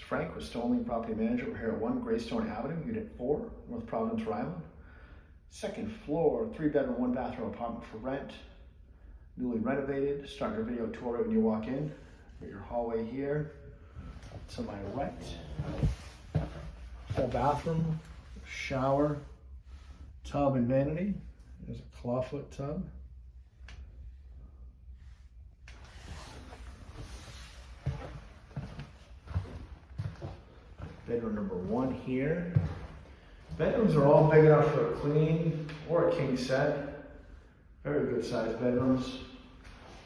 Frank with Stonelink Property Manager. We're here at 1 Greystone Avenue, Unit 4, North Providence, Rhode Island. Second floor, 3-bedroom, 1-bathroom apartment for rent. Newly renovated. Start your video tour right when you walk in. Got your hallway here. To my right. Full bathroom, shower, tub and vanity. There's a clawfoot tub. Bedroom number 1 here. Bedrooms are all big enough for a queen or a king set. Very good sized bedrooms.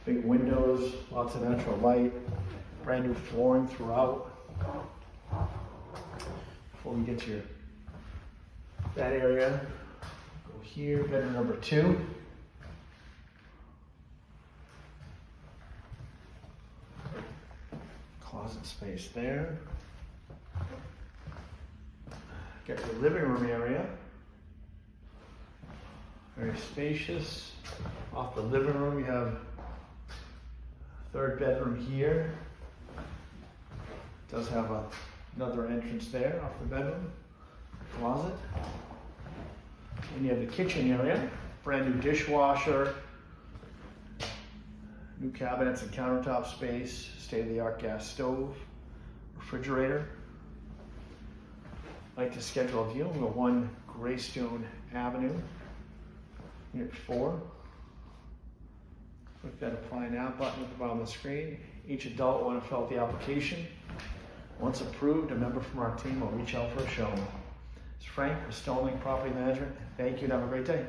Big windows, lots of natural light. Brand new flooring throughout. Before we get to that area, go here, bedroom number 2. Closet space there. Got your living room area. Very spacious. Off the living room, you have 3rd bedroom here. Does have another entrance there off the bedroom. Closet. And you have the kitchen area. Brand new dishwasher. New cabinets and countertop space. State-of-the-art gas stove. Refrigerator. I'd like to schedule a viewing at 1 Greystone Avenue, Unit 4. Click that Apply Now button at the bottom of the screen. Each adult will want to fill out the application. Once approved, a member from our team will reach out for a showing. It's Frank with Stonelink Property Management. Thank you and have a great day.